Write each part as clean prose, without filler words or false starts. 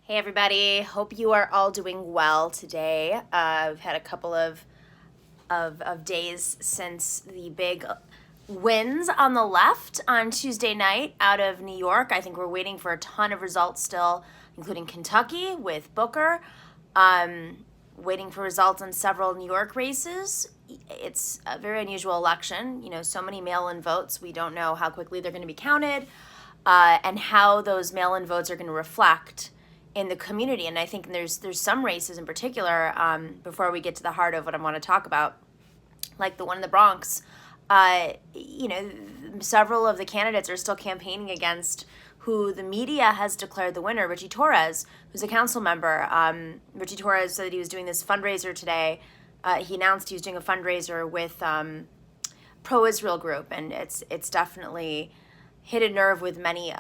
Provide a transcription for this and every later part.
Hey everybody, hope you are all doing well today. We've had a couple of days since the big wins on the left on Tuesday night out of New York. I think we're waiting for a ton of results still, including Kentucky with Booker. Waiting for results on several New York races. It's a very unusual election. You know, so many mail-in votes. We don't know how quickly they're going to be counted and how those mail-in votes are going to reflect in the community. And I think there's some races in particular, before we get to the heart of what I want to talk about, like the one in the Bronx. Several of the candidates are still campaigning against who the media has declared the winner, Richie Torres, who's a council member. Richie Torres said that he was doing this fundraiser today. He announced he was doing a fundraiser with pro-Israel group, and it's definitely hit a nerve with many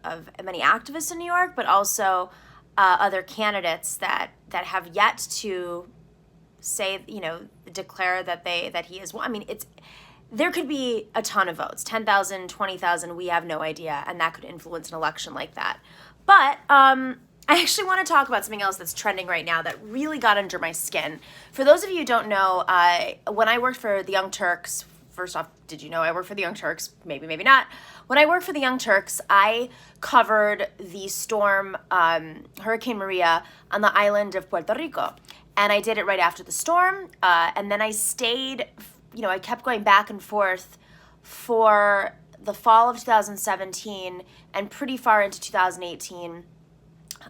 activists in New York, but also other candidates that have yet to say, declare that he is. I mean, there could be a ton of votes, 10,000, 20,000, we have no idea, and that could influence an election like that. But I actually want to talk about something else that's trending right now that really got under my skin. For those of you who don't know, when I worked for the Young Turks, first off, did you know I worked for the Young Turks? Maybe, maybe not. When I worked for the Young Turks, I covered the storm, Hurricane Maria, on the island of Puerto Rico. And I did it right after the storm. And then I stayed, I kept going back and forth for the fall of 2017 and pretty far into 2018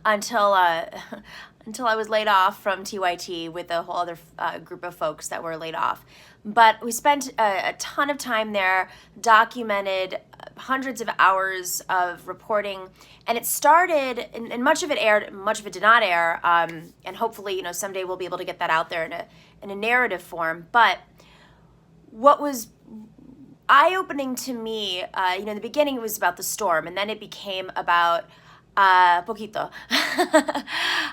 until I was laid off from TYT with a whole other group of folks that were laid off. But we spent a ton of time there, documented hundreds of hours of reporting, and it started, and much of it aired, much of it did not air, and hopefully, someday we'll be able to get that out there in a narrative form. But what was eye-opening to me, in the beginning it was about the storm, and then it became about poquito.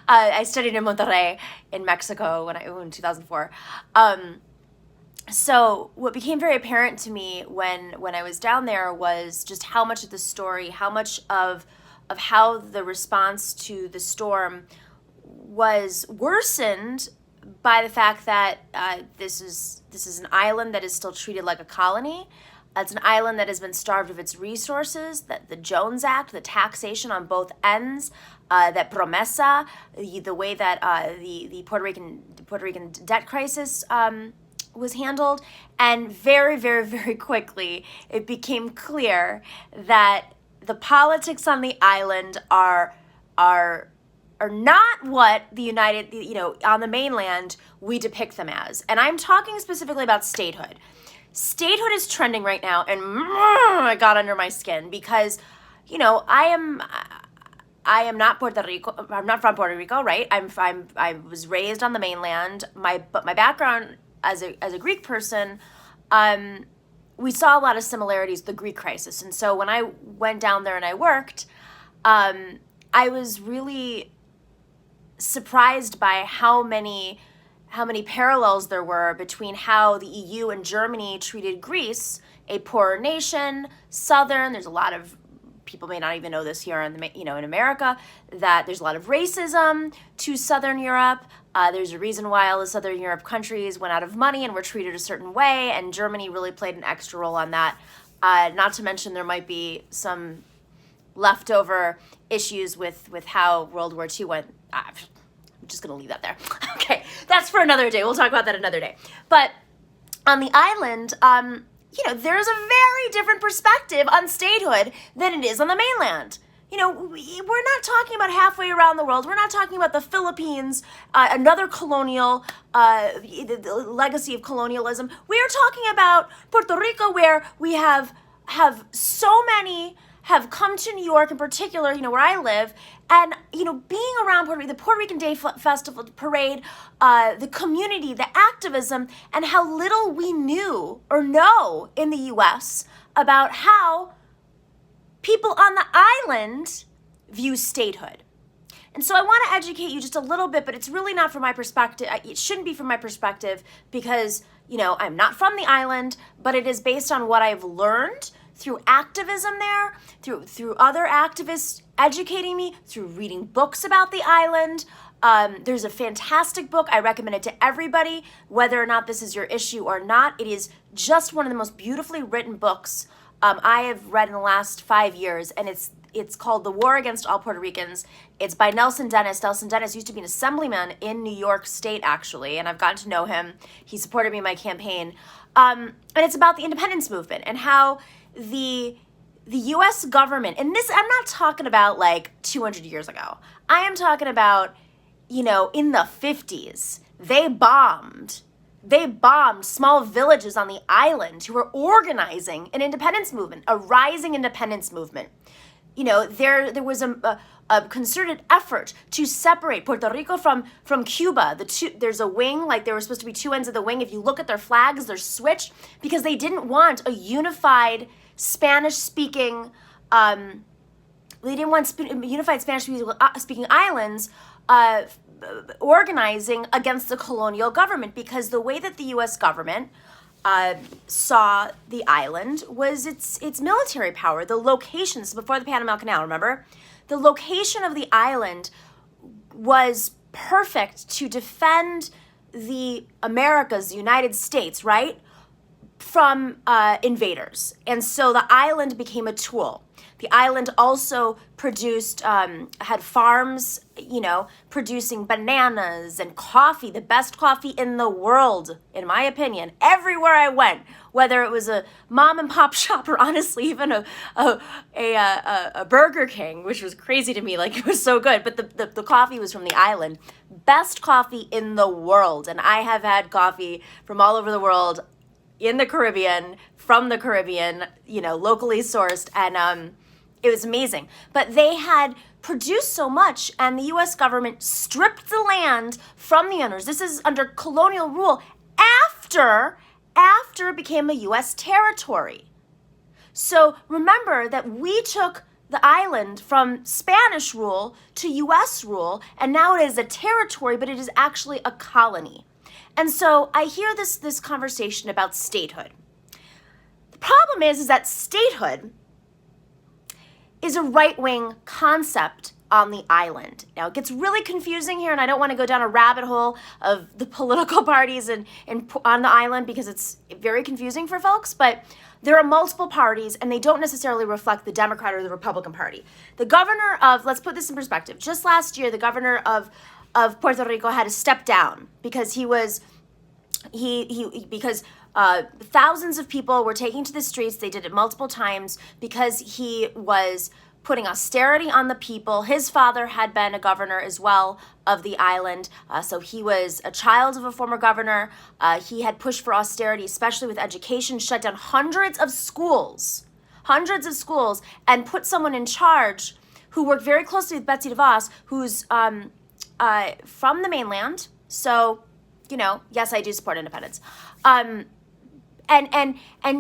I studied in Monterrey in Mexico in 2004. So what became very apparent to me when I was down there was just how much of the story, how much of how the response to the storm was worsened by the fact that this is an island that is still treated like a colony. It's an island that has been starved of its resources, that the Jones Act, the taxation on both ends, that promesa, the way that the Puerto Rican debt crisis was handled, and very, very, very quickly it became clear that the politics on the island are not what the on the mainland we depict them as. And I'm talking specifically about statehood. Statehood is trending right now, and it got under my skin because, I am not Puerto Rico. I'm not from Puerto Rico, right? I was raised on the mainland. But my background as a Greek person, we saw a lot of similarities with the Greek crisis. And so when I went down there and I worked, I was really surprised by how many parallels there were between how the EU and Germany treated Greece, a poorer nation, southern. There's a lot of people may not even know this here in America, that there's a lot of racism to Southern Europe. There's a reason why all the Southern Europe countries went out of money and were treated a certain way, and Germany really played an extra role on that. Not to mention there might be some leftover issues with how World War II went. I'm just going to leave that there. Okay, that's for another day. We'll talk about that another day. But on the island, there's a very different perspective on statehood than it is on the mainland. We're not talking about halfway around the world. We're not talking about the Philippines, another colonial, the legacy of colonialism. We are talking about Puerto Rico, where we have so many have come to New York in particular, where I live, and, being around Puerto Rico, the Puerto Rican Day Festival parade, the community, the activism, and how little we knew or know in the U.S. about how people on the island view statehood. And so I want to educate you just a little bit, but it's really not from my perspective. It shouldn't be from my perspective because, I'm not from the island, but it is based on what I've learned through activism there, through other activists educating me, through reading books about the island. There's a fantastic book. I recommend it to everybody, whether or not this is your issue or not. It is just one of the most beautifully written books I have read in the last 5 years, and it's called The War Against All Puerto Ricans. It's by Nelson Dennis. Nelson Dennis used to be an assemblyman in New York State, actually, and I've gotten to know him. He supported me in my campaign. And it's about the independence movement and how the U.S. government, and this, I'm not talking about like 200 years ago. I am talking about, in the 50s, they bombed small villages on the island who were organizing an independence movement, a rising independence movement. There was a concerted effort to separate Puerto Rico from Cuba. There's a wing, like there were supposed to be two ends of the wing. If you look at their flags, they're switched because they didn't want a unified Spanish-speaking, unified Spanish-speaking islands organizing against the colonial government, because the way that the U.S. government saw the island was its military power. The locations before the Panama Canal, remember? The location of the island was perfect to defend the Americas, the United States, right, from invaders. And so the island became a tool. The island also produced, had farms, producing bananas and coffee, the best coffee in the world, in my opinion, everywhere I went, whether it was a mom and pop shop or honestly even a Burger King, which was crazy to me, like it was so good, but the coffee was from the island. Best coffee in the world. And I have had coffee from all over the world, in the Caribbean, from the Caribbean, locally sourced, and it was amazing. But they had produced so much, and the U.S. government stripped the land from the owners. This is under colonial rule after it became a U.S. territory. So remember that we took the island from Spanish rule to U.S. rule, and now it is a territory, but it is actually a colony. And so I hear this conversation about statehood. The problem is that statehood is a right-wing concept on the island. Now, it gets really confusing here, and I don't want to go down a rabbit hole of the political parties on the island because it's very confusing for folks, but there are multiple parties, and they don't necessarily reflect the Democrat or the Republican Party. The governor of, let's put this in perspective, just last year, the governor of Puerto Rico had to step down because thousands of people were taking to the streets. They did it multiple times because he was putting austerity on the people. His father had been a governor as well of the island, so he was a child of a former governor. He had pushed for austerity, especially with education, shut down hundreds of schools, and put someone in charge who worked very closely with Betsy DeVos, who's from the mainland. So, yes, I do support independence. And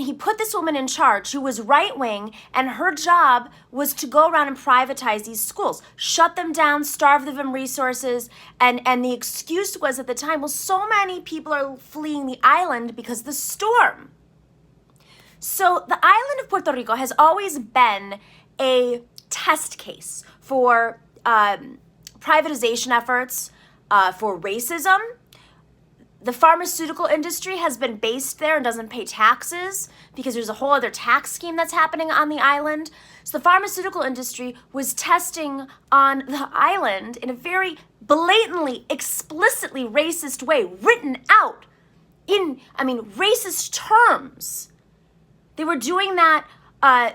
he put this woman in charge who was right-wing, and her job was to go around and privatize these schools, shut them down, starve them of resources, and the excuse was at the time, well, so many people are fleeing the island because of the storm. So the island of Puerto Rico has always been a test case for privatization efforts, for racism. The pharmaceutical industry has been based there and doesn't pay taxes because there's a whole other tax scheme that's happening on the island. So the pharmaceutical industry was testing on the island in a very blatantly, explicitly racist way, written out in, racist terms. They were doing that, I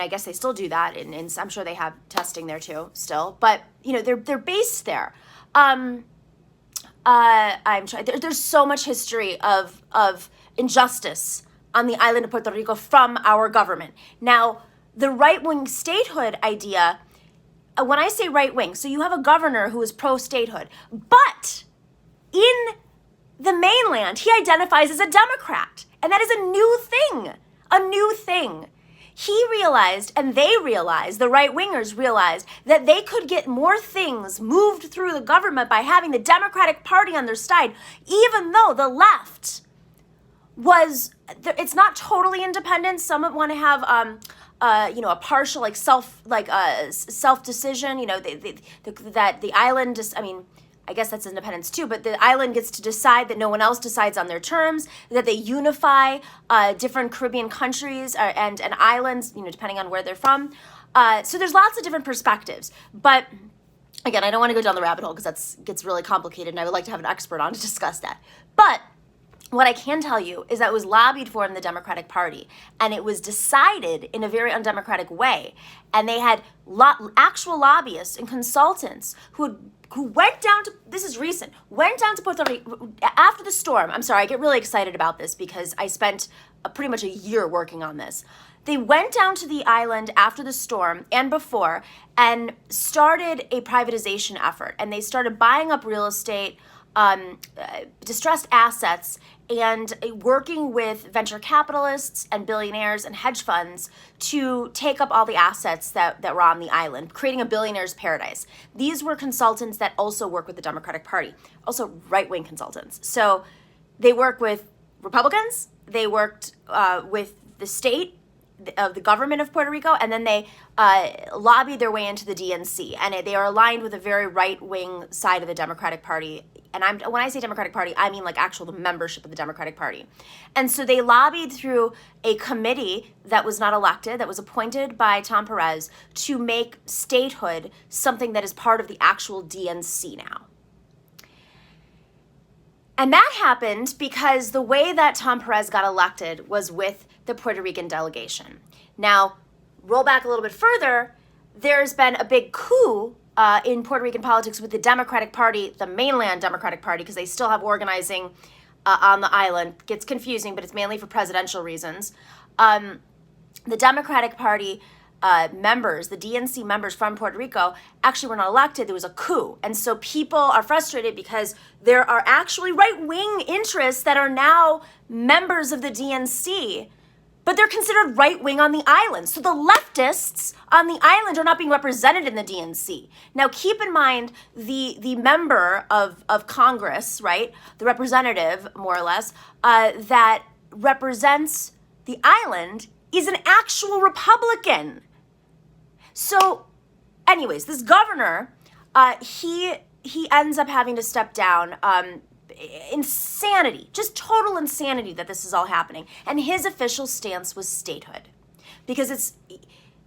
guess they still do that, and I'm sure they have testing there too still, but, they're based there. There's so much history of injustice on the island of Puerto Rico from our government. Now, the right-wing statehood idea, when I say right-wing, so you have a governor who is pro-statehood, but in the mainland, he identifies as a Democrat, and that is a new thing. He realized, and they realized, the right-wingers realized, that they could get more things moved through the government by having the Democratic Party on their side, even though the left it's not totally independent. Some want to have a partial self decision. That the island just, I guess that's independence too, but the island gets to decide that no one else decides on their terms, that they unify different Caribbean countries and islands, depending on where they're from. So there's lots of different perspectives. But again, I don't want to go down the rabbit hole because that gets really complicated, and I would like to have an expert on to discuss that. But what I can tell you is that it was lobbied for in the Democratic Party, and it was decided in a very undemocratic way. And they had actual lobbyists and consultants who went down to, this is recent, went down to Puerto Rico after the storm. I'm sorry, I get really excited about this because I spent pretty much a year working on this. They went down to the island after the storm and before and started a privatization effort. And they started buying up real estate, distressed assets, and working with venture capitalists and billionaires and hedge funds to take up all the assets that were on the island, creating a billionaire's paradise. These were consultants that also work with the Democratic Party, also right-wing consultants. So they work with Republicans, they worked with the state, of the government of Puerto Rico, and then they lobbied their way into the DNC, and they are aligned with a very right-wing side of the Democratic Party. And when I say Democratic Party, I mean like the membership of the Democratic Party. And so they lobbied through a committee that was not elected, that was appointed by Tom Perez, to make statehood something that is part of the actual DNC now. And that happened because the way that Tom Perez got elected was with the Puerto Rican delegation. Now, roll back a little bit further, there's been a big coup in Puerto Rican politics with the Democratic Party, the mainland Democratic Party, because they still have organizing on the island. Gets confusing, but it's mainly for presidential reasons. The Democratic Party members, the DNC members from Puerto Rico, actually were not elected. There was a coup. And so people are frustrated because there are actually right-wing interests that are now members of the DNC, but they're considered right-wing on the island. So the leftists on the island are not being represented in the DNC. Now, keep in mind the member of Congress, right, the representative, more or less, that represents the island is an actual Republican. So, anyways, this governor, he ends up having to step down. Insanity, just total insanity that this is all happening. And his official stance was statehood, because it's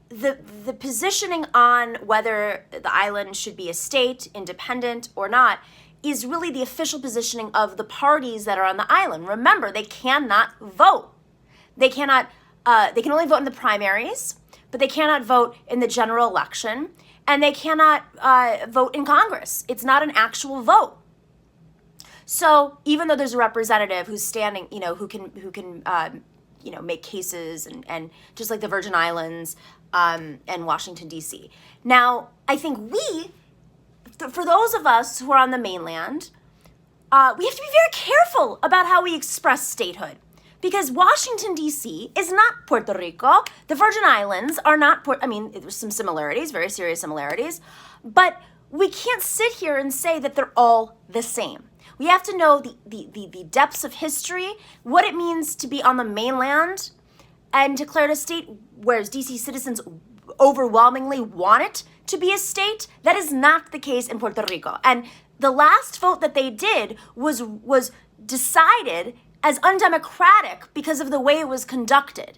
the positioning on whether the island should be a state, independent or not, is really the official positioning of the parties that are on the island. Remember, they cannot vote. They can only vote in the primaries, but they cannot vote in the general election, and they cannot vote in Congress. It's not an actual vote. So even though there's a representative who's standing, who can make cases and just like the Virgin Islands and Washington, D.C. Now, I think for those of us who are on the mainland, we have to be very careful about how we express statehood. Because Washington, D.C. is not Puerto Rico. The Virgin Islands are not there's some similarities, very serious similarities, but we can't sit here and say that they're all the same. We have to know the depths of history, what it means to be on the mainland and declared a state, whereas D.C. citizens overwhelmingly want it to be a state. That is not the case in Puerto Rico. And the last vote that they did was decided as undemocratic because of the way it was conducted.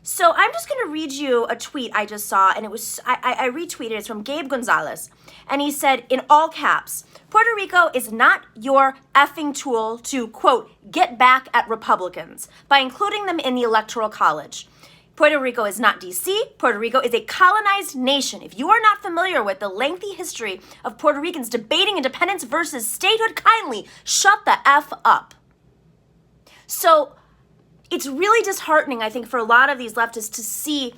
So I'm just going to read you a tweet I just saw, and I retweeted it. It's from Gabe Gonzalez, and he said in all caps, Puerto Rico is not your effing tool to, quote, get back at Republicans by including them in the Electoral College. Puerto Rico is not D.C. Puerto Rico is a colonized nation. If you are not familiar with the lengthy history of Puerto Ricans debating independence versus statehood, kindly shut the F up. So it's really disheartening, I think, for a lot of these leftists to see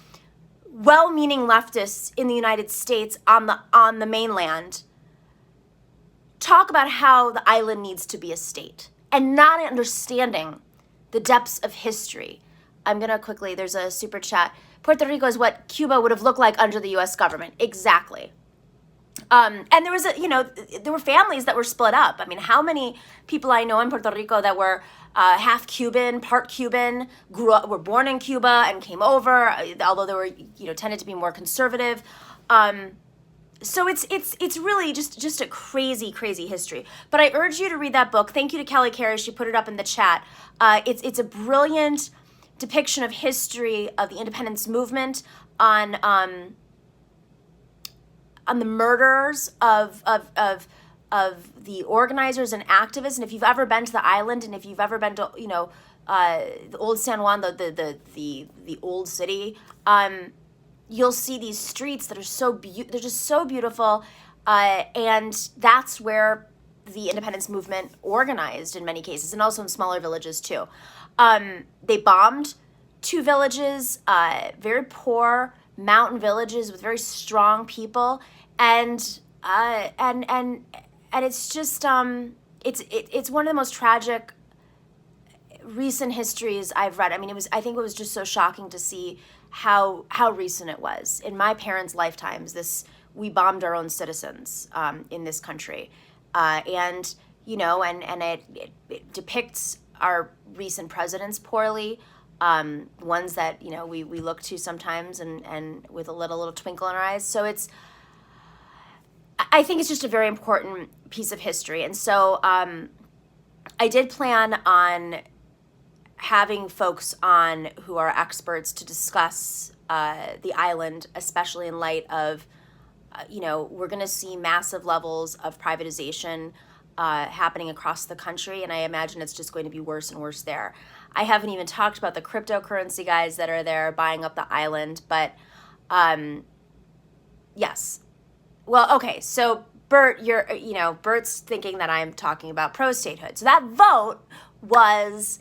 well-meaning leftists in the United States on the mainland talk about how the island needs to be a state and not understanding the depths of history. I'm going to quickly, there's a super chat. Puerto Rico is what Cuba would have looked like under the U.S. government. Exactly. And there was there were families that were split up. I mean, how many people I know in Puerto Rico that were half Cuban, part Cuban, were born in Cuba and came over, although they were, tended to be more conservative. So it's really just a crazy, crazy history. But I urge you to read that book. Thank you to Kelly Carey. She put it up in the chat. It's a brilliant depiction of history of the independence movement on the murders of the organizers and activists. And if you've ever been to the island, and if you've ever been to the old San Juan, the old city, you'll see these streets that are they're just so beautiful, and that's where the independence movement organized in many cases, and also in smaller villages too. They bombed 2 villages, very poor mountain villages with very strong people, and it's just it's one of the most tragic recent histories I've read. I mean, I think it was just so shocking to see how recent it was. In my parents' lifetimes, we bombed our own citizens in this country, and it depicts our recent presidents poorly, ones that we look to sometimes and with a little twinkle in our eyes. So I think it's just a very important piece of history. And so I did plan on having folks on who are experts to discuss the island, especially in light of, we're going to see massive levels of privatization happening across the country, and I imagine it's just going to be worse and worse there. I haven't even talked about the cryptocurrency guys that are there buying up the island, but yes. Well, okay, so Bert, Bert's thinking that I'm talking about pro-statehood. So that vote was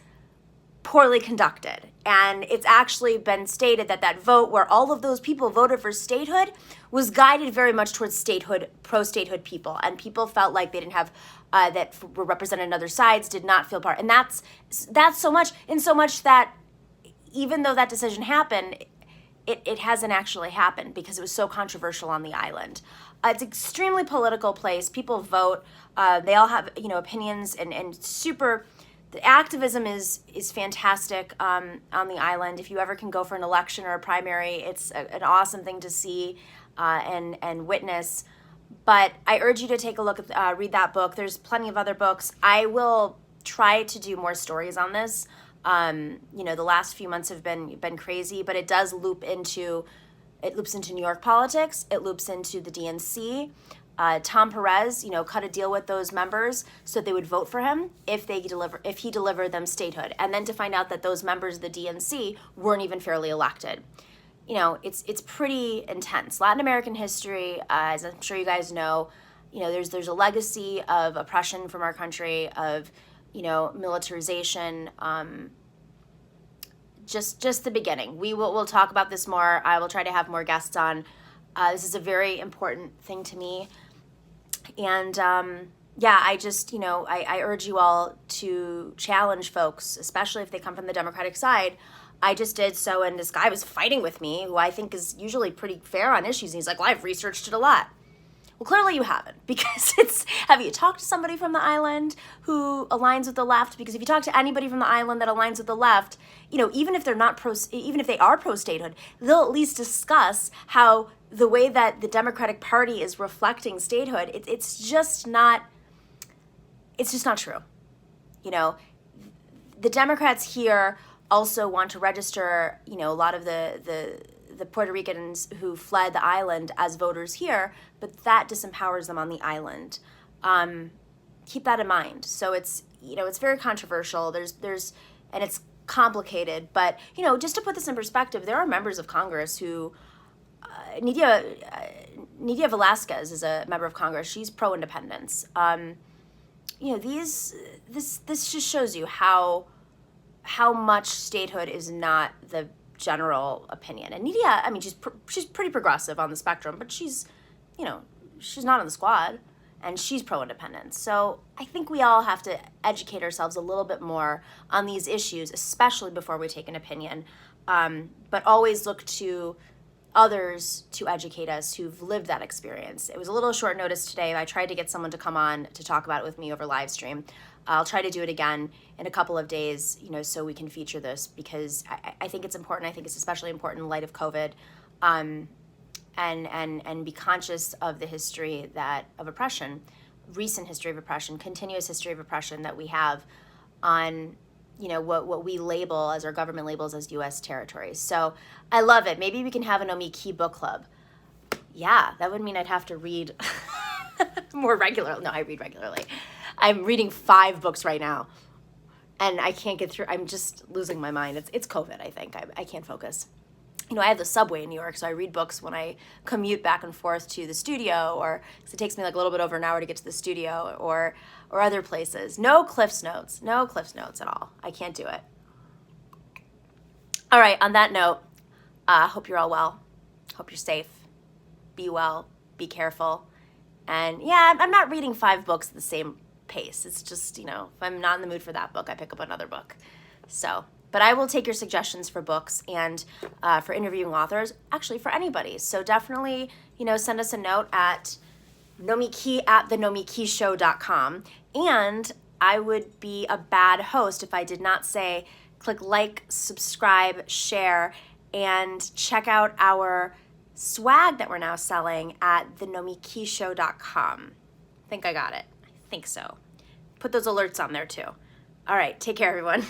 poorly conducted. And it's actually been stated that vote, where all of those people voted for statehood, was guided very much towards statehood, pro-statehood people. And people felt like they didn't have, that were represented on other sides, did not feel part. And that's so much that even though that decision happened, it hasn't actually happened because it was so controversial on the island. It's an extremely political place. People vote. They all have, opinions and super. The activism is fantastic on the island. If you ever can go for an election or a primary, it's an awesome thing to see and witness. But I urge you to take a look at read that book. There's plenty of other books. I will try to do more stories on this. The last few months have been crazy, but it does loops into New York politics. It loops into the DNC. Tom Perez, cut a deal with those members so that they would vote for him if he delivered them statehood, and then to find out that those members of the DNC weren't even fairly elected. It's pretty intense. Latin American history, as I'm sure you guys know, there's a legacy of oppression from our country, of militarization. Just the beginning. We'll talk about this more. I will try to have more guests on. This is a very important thing to me. And I just, I urge you all to challenge folks, especially if they come from the Democratic side. I just did so, and this guy was fighting with me, who I think is usually pretty fair on issues. And he's like, well, I've researched it a lot. Well, clearly you haven't, because have you talked to somebody from the island who aligns with the left? Because if you talk to anybody from the island that aligns with the left, even if they are pro-statehood, they'll at least discuss how the way that the Democratic Party is reflecting statehood, it's just not true. The Democrats here also want to register, a lot of the Puerto Ricans who fled the island as voters here, but that disempowers them on the island. Keep that in mind. So it's very controversial. And it's complicated, but just to put this in perspective, there are members of Congress who, Nydia Velasquez is a member of Congress. She's pro-independence. This just shows you how much statehood is not the general opinion. And Nydia, she's pretty progressive on the spectrum, but she's not on the squad, and she's pro-independence. So I think we all have to educate ourselves a little bit more on these issues, especially before we take an opinion. But always look to others to educate us who've lived that experience. It was a little short notice today. I tried to get someone to come on to talk about it with me over Livestream. I'll try to do it again in a couple of days, so we can feature this, because I think it's important. I think it's especially important in light of COVID, and be conscious of the history of oppression, recent history of oppression, continuous history of oppression that we have on what we label as our government labels as U.S. territories. So I love it. Maybe we can have a Nomiki book club. Yeah, that would mean I'd have to read more regularly. No, I read regularly. I'm reading 5 books right now, and I can't get through. I'm just losing my mind. It's COVID, I think. I can't focus. I have the subway in New York, so I read books when I commute back and forth to the studio, or because it takes me like a little bit over an hour to get to the studio, or other places. No Cliff's Notes at all. I can't do it. All right, on that note, hope you're all well. Hope you're safe. Be well. Be careful. And yeah, I'm not reading 5 books at the same pace. It's just, if I'm not in the mood for that book, I pick up another book. So, but I will take your suggestions for books and for interviewing authors, actually for anybody. So definitely, send us a note at nomiki@thenomikishow.com. And I would be a bad host if I did not say click like, subscribe, share, and check out our swag that we're now selling at thenomikishow.com. I think I got it. I think so. Put those alerts on there too. All right, take care, everyone.